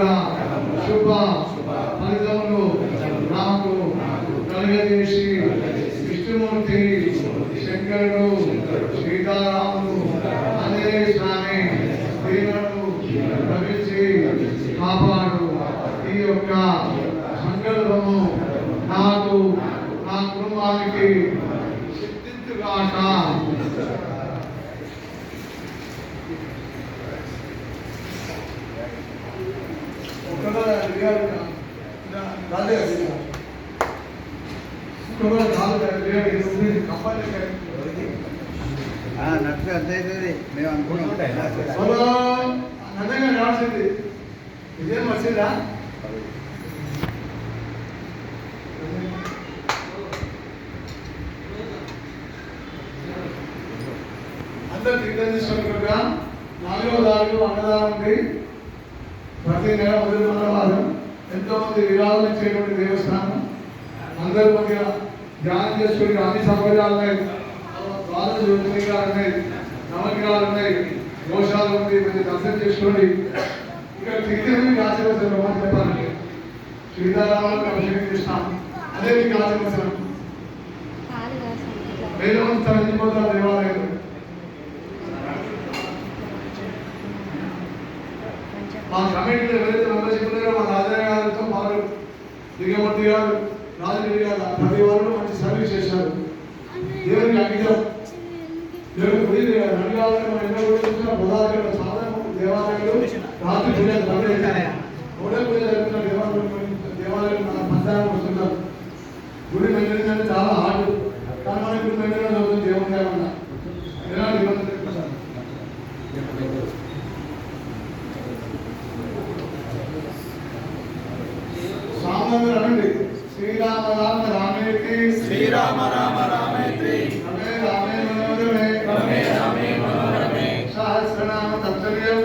కూడా శుభ ఫలితములు నాకు కలుగజేసి విష్ణుమూర్తి శంకరుడు సీతారాముడు ఆంజనేయ స్వామి దీనులను రక్షించి కాపాడు. ఈ యొక్క సంకల్పము నాకు నా కుటుంబానికి సిద్ధించుగాక. నడుచు అర్థమవుతుంది మేము అనుకున్నాం. రాసింది ఇదేం వచ్చిందా? అందరు తీర్థేశ్వరుడుగా 4వ తారీఖు అన్నదానం ఉంది. ప్రతి నెల మొదటి మంగళవారం ఎంతో మంది విరాళం ఇచ్చేటువంటి దేవస్థానం. అందరూ కొద్దిగా ధ్యానం చేసుకుని అన్ని సౌకర్యాలు ఉన్నాయి. ద్వాదశ జ్యోతిర్లింగాలు ఉన్నాయి, నవగ్రహాలు ఉన్నాయి, దోషాలు ఉంది. కొంచెం దర్శనం చేసుకోండి. ఇక్కడ తిరిగి ఆశీర్వచనం అని చెప్పాలంటే సీతారాములకు అభిషేకం చేస్తాం. అదే మీకు ఆశీర్వచనం. వేల మంది తరలిపోతారు దేవాలయంలో. మా కమిటీలో ఎవరైతే మెంబర్షిప్ ఉన్నారో మా రాజయ్య గారితో వారు దిగమూర్తి గారు రాజగిరి గారు ప్రతి వారు మంచి సర్వీస్ చేశారు. దేవునికి అంకితం. దేవుని గుడి రంగాలను మనం ఎన్నో కూడా చూసిన బుధాలు సాధారణ దేవాలయాలు రాత్రి పూజలు మూడే పూజ జరుగుతున్న దేవాలయం మన పంచాయతీ వస్తున్నారు. గుడి మెయింటెనెన్స్ అంటే చాలా హార్డ్. కానీ మన గుడి మెయింటెనెన్స్ అవుతుంది దేవుని దేవన్న ఎలాంటి ఇబ్బంది సామాన్యులు అనండి. శ్రీరామ రామ రామేతి శ్రీరామ రామ రామేతి రమే రామే మనోరమే రమే రామే మనోరమే సహస్రనామ తత్తుల్యం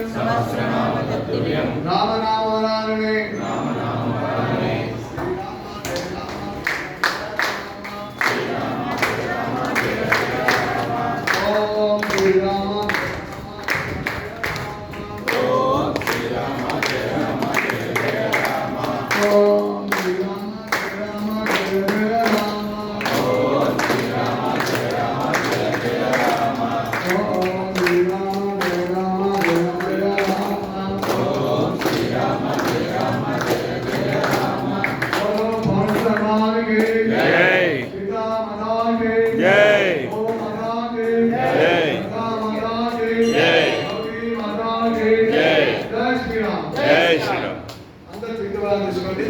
రామనామవరాణే రామనామవరాణే ఓం శ్రీరామ అందరూ తీసుకోండి.